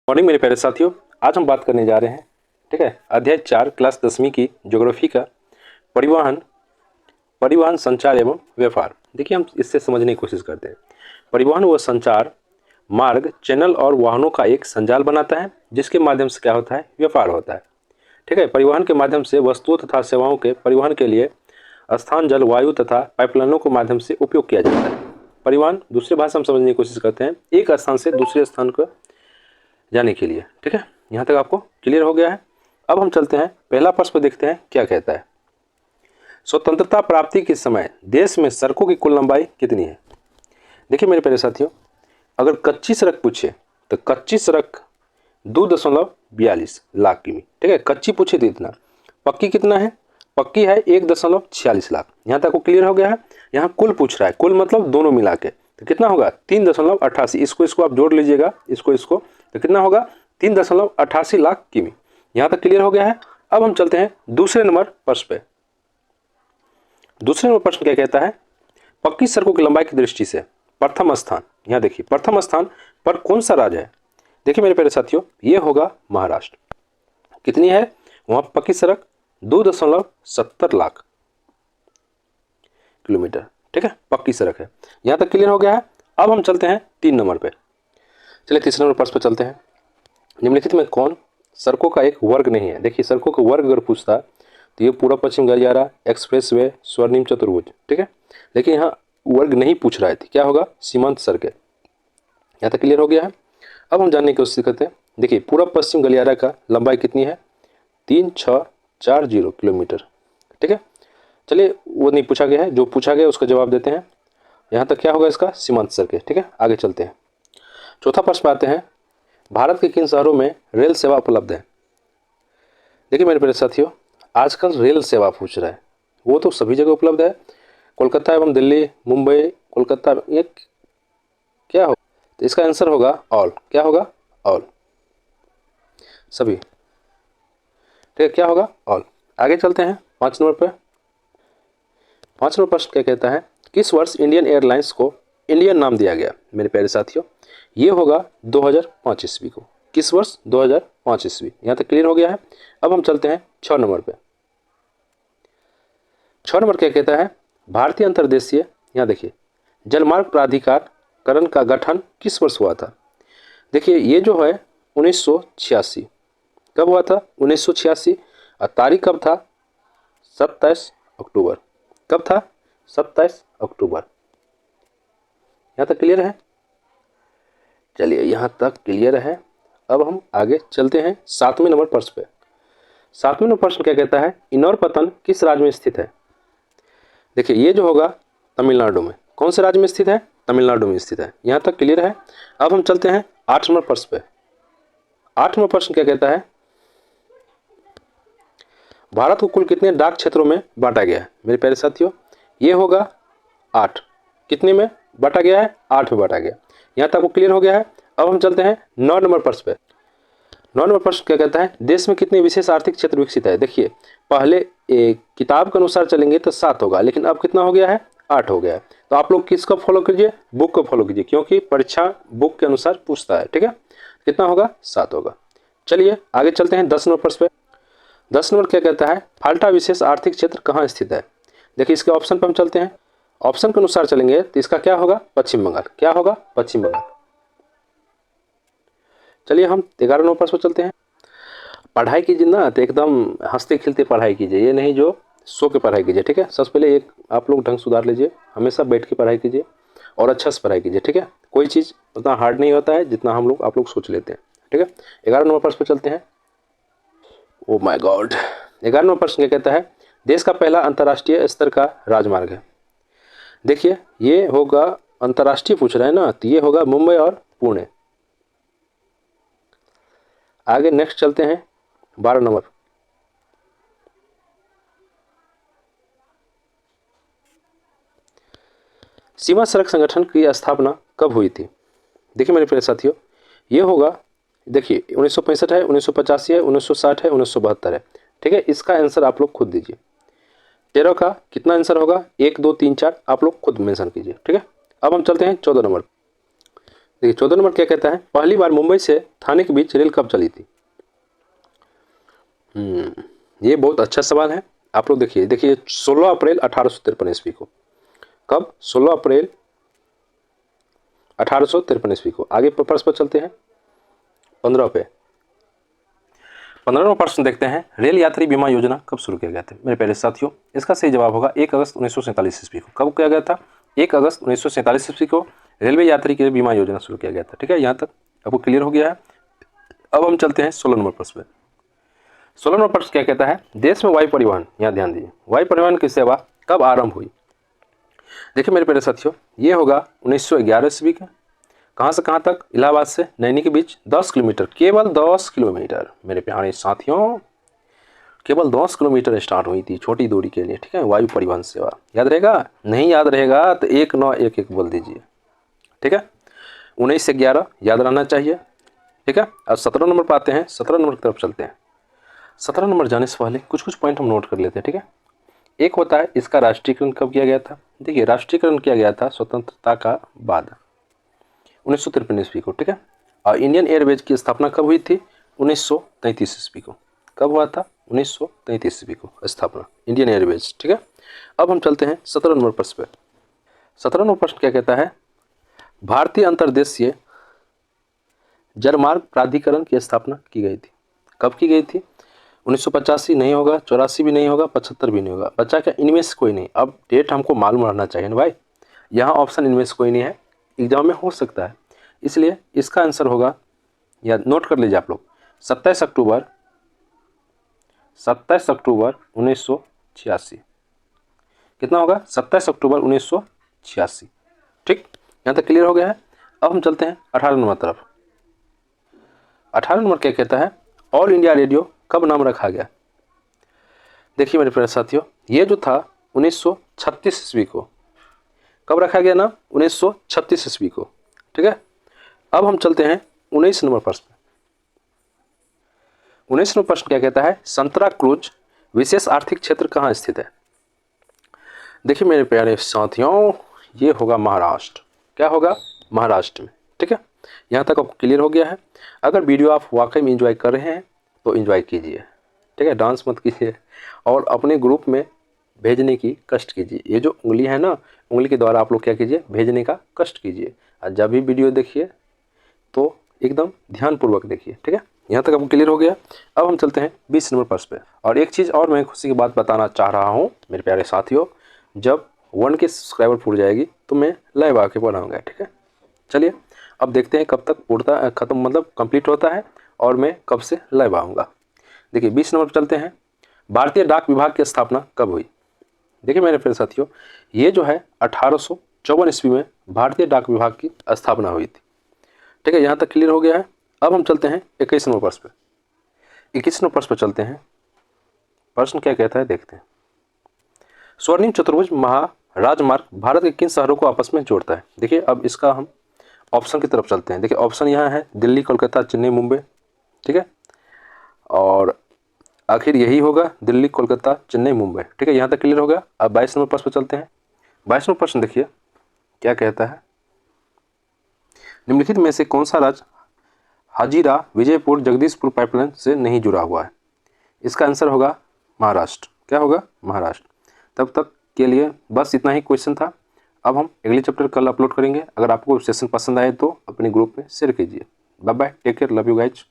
Morning मेरे प्यारे साथियों, आज हम बात करने जा रहे हैं, ठीक है, अध्याय 4 क्लास 10वीं की ज्योग्राफी का परिवहन परिवहन संचार एवं व्यापार। देखिए, हम इससे समझने की कोशिश करते हैं। परिवहन व संचार मार्ग, चैनल और वाहनों का एक संजाल बनाता है, जिसके माध्यम से क्या होता है, व्यापार होता है। ठीक है, परिवहन के माध्यम से वस्तुओं तथा सेवाओं के परिवहन के लिए स्थान, जल, वायु तथा पाइपलाइनों के माध्यम से उपयोग किया जाता है। परिवहन दूसरी भाषा में समझने की कोशिश करते हैं, एक स्थान से दूसरे स्थान को जाने के लिए। ठीक है, यहाँ तक आपको क्लियर हो गया है। अब हम चलते हैं पहला प्रश्न पर, देखते हैं क्या कहता है। स्वतंत्रता प्राप्ति के समय देश में सड़कों की कुल लंबाई कितनी है? देखिए मेरे प्यारे साथियों, अगर कच्ची सड़क पूछे तो कच्ची सड़क 2.42 लाख किमी। ठीक है, कच्ची पूछे तो इतना। पक्की कितना है? पक्की है 1.46 लाख। यहाँ तक आपको क्लियर हो गया है। यहाँ कुल पूछ रहा है, कुल मतलब दोनों मिला के, तो कितना होगा? 3.88। इसको आप जोड़ लीजिएगा, इसको तो कितना होगा? 3.88 लाख किमी। यहाँ तक क्लियर हो गया है। अब हम चलते हैं दूसरे नंबर प्रश्न पे। दूसरे नंबर प्रश्न क्या कहता है? पक्की सड़कों की लंबाई की दृष्टि से प्रथम स्थान, यहाँ देखिए प्रथम स्थान पर कौन सा राज्य है? देखिए मेरे प्यारे साथियों, ये होगा महाराष्ट्र। कितनी है वहां पक्की सड़क? 2.70 लाख किलोमीटर। ठीक है, पक्की सड़क है। यहाँ तक क्लियर हो गया है। अब हम चलते हैं 3 नंबर पे। चलिए तीसरे नंबर प्रश्न पे चलते हैं। निम्नलिखित में कौन सड़कों का एक वर्ग नहीं है? देखिए, सड़कों का वर्ग अगर पूछता तो ये पूर्व पश्चिम गलियारा, एक्सप्रेस वे, स्वर्णिम चतुर्भुज। ठीक है, लेकिन यहाँ वर्ग नहीं पूछ रहा है, क्या होगा? सीमांत सड़कें। यहाँ तक क्लियर हो गया है। अब हम जानने की कोशिश करते हैं। देखिए, पूर्व पश्चिम गलियारा का लंबाई कितनी है? 3640 किलोमीटर। ठीक है, चलिए वो नहीं पूछा गया है, जो पूछा गया उसका जवाब देते हैं। यहाँ तक क्या होगा इसका? सीमांत सड़कें। ठीक है, आगे चलते हैं। चौथा प्रश्न पे आते हैं। भारत के किन शहरों में रेल सेवा उपलब्ध है? देखिए मेरे प्यारे साथियों, आजकल रेल सेवा पूछ रहा है, वो तो सभी जगह उपलब्ध है। कोलकाता एवं दिल्ली, मुंबई, कोलकाता, ये क्या हो? तो इसका आंसर होगा ऑल। क्या होगा? ऑल, सभी। ठीक है, क्या होगा? ऑल। आगे चलते हैं 5 नंबर पर। 5 नंबर प्रश्न क्या कहता है? किस वर्ष इंडियन एयरलाइंस को इंडियन नाम दिया गया? मेरे प्यारे साथियों, ये होगा 2005 ईस्वी को। किस वर्ष? 2005 ईस्वी। यहाँ तक क्लियर हो गया है। अब हम चलते हैं 6 नंबर पे। 6 नंबर क्या कहता है? भारतीय अंतर्देशीय, यहाँ देखिए, जलमार्ग प्राधिकरण का गठन किस वर्ष हुआ था? देखिए, ये जो है 1986। कब हुआ था? 1986। और तारीख कब था? 27 अक्टूबर। कब था? 27 अक्टूबर। यहाँ तक क्लियर है? चलिए, यहाँ तक क्लियर है। अब हम आगे चलते हैं 7वें नंबर प्रश्न पे। 7वें नंबर प्रश्न क्या कहता है? इनौरपतन किस राज्य में स्थित है? देखिए, ये जो होगा तमिलनाडु में। कौन से राज्य में स्थित है? तमिलनाडु में स्थित है। यहाँ तक क्लियर है। अब हम चलते हैं 8 नंबर प्रश्न पे। 8 नंबर प्रश्न क्या कहता है? भारत को कुल कितने डाक क्षेत्रों में बांटा गया है? मेरे प्यारे साथियों, ये होगा 8। कितने में बांटा गया है? 8 में बांटा गया। यहाँ तक आपको क्लियर हो गया है। अब हम चलते हैं 9 नंबर प्रश्न पे। 9 नंबर प्रश्न क्या कहता है? देश में कितने विशेष आर्थिक क्षेत्र विकसित है? देखिए, पहले किताब के अनुसार चलेंगे तो 7 होगा, लेकिन अब कितना हो गया है? 8 हो गया है। तो आप लोग किसको फॉलो कीजिए? बुक को फॉलो कीजिए, क्योंकि परीक्षा बुक के अनुसार पूछता है। ठीक है, कितना होगा? 7 होगा। चलिए आगे चलते हैं 10 नंबर प्रश्न पे। 10 नंबर क्या कहता है? फाल्टा विशेष आर्थिक क्षेत्र कहाँ स्थित है? देखिए, इसके ऑप्शन पर हम चलते हैं। ऑप्शन के अनुसार चलेंगे तो इसका क्या होगा? पश्चिम बंगाल। क्या होगा? पश्चिम बंगाल। चलिए हम 11 नंबर प्रश्न पर चलते हैं। पढ़ाई कीजिए ना तो एकदम हंसते खिलते पढ़ाई कीजिए, ये नहीं जो सो के पढ़ाई कीजिए। ठीक है, सबसे पहले एक आप लोग ढंग सुधार लीजिए, हमेशा बैठ के पढ़ाई कीजिए और अच्छा से पढ़ाई कीजिए। ठीक है, कोई चीज़ उतना हार्ड नहीं होता है जितना आप लोग सोच लेते हैं। ठीक है, 11 नंबर प्रश्न पर चलते हैं। ओ माय गॉड, 11 नंबर प्रश्न क्या कहता है? देश का पहला अंतर्राष्ट्रीय स्तर का राजमार्ग है। देखिए, ये होगा अंतर्राष्ट्रीय पूछ रहा है ना, तो ये होगा मुंबई और पुणे। आगे नेक्स्ट चलते हैं 12 नंबर। सीमा सड़क संगठन की स्थापना कब हुई थी? देखिए मेरे प्यारे साथियों, ये होगा, देखिए 1965 है, 1985 है, 1960 है, 1972 है। ठीक है, इसका आंसर आप लोग खुद दीजिए। 13 का कितना आंसर होगा? 1 2 3 4 आप लोग खुद मेंशन कीजिए। ठीक है, अब हम चलते हैं 14 नंबर। देखिए 14 नंबर क्या कहता है, पहली बार मुंबई से थाने के बीच रेल कब चली थी। ये बहुत अच्छा सवाल है। आप लोग देखिए 16 अप्रैल 1853 ईस्वी को। कब? 16 अप्रैल 1853 ईस्वी को। आगे प्रश्न पर चलते हैं 15 पे। 15वां प्रश्न देखते हैं, रेल यात्री बीमा योजना कब शुरू किया गया था। मेरे प्यारे साथियों, इसका सही जवाब होगा 1 अगस्त 1947 ईस्वी को। कब किया गया था? 1 अगस्त 1947 ईस्वी को रेलवे यात्री के लिए बीमा योजना शुरू किया गया था। ठीक है, यहाँ तक आपको क्लियर हो गया है। अब हम चलते हैं 16 नंबर प्रश्न पे। 16 नंबर प्रश्न क्या कहता है, देश में वायु परिवहन, यहाँ ध्यान दीजिए, वायु परिवहन की सेवा कब आरंभ हुई। देखिए मेरे प्यारे साथियों, ये होगा 1911 ईस्वी का। कहाँ से कहाँ तक? इलाहाबाद से नैनी के बीच 10 किलोमीटर, केवल 10 किलोमीटर मेरे प्यारे साथियों, केवल 10 किलोमीटर स्टार्ट हुई थी छोटी दूरी के लिए। ठीक है, वायु परिवहन सेवा। याद रहेगा? नहीं याद रहेगा तो 1911 बोल दीजिए। ठीक है, 19 से 11 याद रहना चाहिए। ठीक है, अब 17 नंबर पर आते हैं। 17 नंबर की तरफ चलते हैं। 17 नंबर जाने से पहले कुछ पॉइंट हम नोट कर लेते हैं। ठीक है, एक होता है इसका राष्ट्रीयकरण कब किया गया था। देखिए राष्ट्रीयकरण किया गया था स्वतंत्रता का बाद 1953 ईस्वी को। ठीक है, और इंडियन एयरवेज की स्थापना कब हुई थी? 1933 ईस्वी को। कब हुआ था? 1933 ईस्वी को स्थापना इंडियन एयरवेज। ठीक है, अब हम चलते हैं 17 नंबर प्रश्न पे। 17 नंबर प्रश्न क्या कहता है, भारतीय अंतर्देशीय जलमार्ग प्राधिकरण की स्थापना की गई थी। कब की गई थी? 1985 नहीं होगा, 84 भी नहीं होगा, 75 भी नहीं होगा। बच्चा क्या इनमें से कोई नहीं? अब डेट हमको मालूम रहना चाहिए ना भाई। यहाँ ऑप्शन इनमें से कोई नहीं है, एग्जाम में हो सकता है, इसलिए इसका आंसर होगा, या नोट कर लीजिए आप लोग, 27 अक्टूबर 1986। कितना होगा? 27 अक्टूबर 1986। ठीक, यहाँ तक क्लियर हो गया है। अब हम चलते हैं 18 नंबर तरफ। 18 नंबर क्या कहता है, ऑल इंडिया रेडियो कब नाम रखा गया। देखिए मेरे प्यारे साथियों, ये जो था 1936 ईस्वी को। कब रखा गया नाम? 1936 ईस्वी को। ठीक है, अब हम चलते हैं 19 नंबर प्रश्न पे। 19 नंबर प्रश्न क्या कहता है, संतरा क्रूज विशेष आर्थिक क्षेत्र कहाँ स्थित है। देखिए मेरे प्यारे साथियों, ये होगा महाराष्ट्र। क्या होगा? महाराष्ट्र में। ठीक है, यहाँ तक आपको क्लियर हो गया है। अगर वीडियो आप वाकई में एंजॉय कर रहे हैं तो एंजॉय कीजिए। ठीक है, डांस मत कीजिए, और अपने ग्रुप में भेजने की कष्ट कीजिए। ये जो उंगली है ना, उंगली के द्वारा आप लोग क्या कीजिए, भेजने का कष्ट कीजिए। और जब भी वीडियो देखिए तो एकदम ध्यानपूर्वक देखिए। ठीक है, यहाँ तक आपको क्लियर हो गया। अब हम चलते हैं 20 नंबर प्रश्न पे। और एक चीज़ और मैं खुशी की बात बताना चाह रहा हूँ मेरे प्यारे साथियों, जब 1 के सब्सक्राइबर पूरी जाएगी तो मैं लाइव आके पढ़ाऊँगा। ठीक है, चलिए अब देखते हैं कब तक पूर्णता खत्म मतलब कंप्लीट होता है और मैं कब से लाइव आऊँगा। देखिए 20 नंबर पर चलते हैं, भारतीय डाक विभाग की स्थापना कब हुई। देखिए मेरे प्यारे साथियों, ये जो है 1854 ईस्वी में भारतीय डाक विभाग की स्थापना हुई थी। ठीक है, यहाँ तक क्लियर हो गया है। अब हम चलते हैं 21 नंबर प्रश्न पे। 21 नंबर प्रश्न पर चलते हैं। प्रश्न क्या कहता है देखते हैं, स्वर्णिम चतुर्भुज महाराजमार्ग भारत के किन शहरों को आपस में जोड़ता है। देखिए अब इसका हम ऑप्शन की तरफ चलते हैं। देखिए ऑप्शन यहाँ है दिल्ली, कोलकाता, चेन्नई, मुंबई। ठीक है, और आखिर यही होगा दिल्ली, कोलकाता, चेन्नई, मुंबई। ठीक है, यहाँ तक क्लियर होगा। अब 22 नंबर प्रश्न पर चलते हैं। 22 नंबर प्रश्न देखिए क्या कहता है, निम्नलिखित में से कौन सा राज्य हाजीरा विजयपुर जगदीशपुर पाइपलाइन से नहीं जुड़ा हुआ है। इसका आंसर होगा महाराष्ट्र। क्या होगा? महाराष्ट्र। तब तक के लिए बस इतना ही क्वेश्चन था। अब हम अगले चैप्टर कल अपलोड करेंगे। अगर आपको सेशन पसंद आए तो अपने ग्रुप में शेयर कीजिए। Bye bye, take care, love you guys.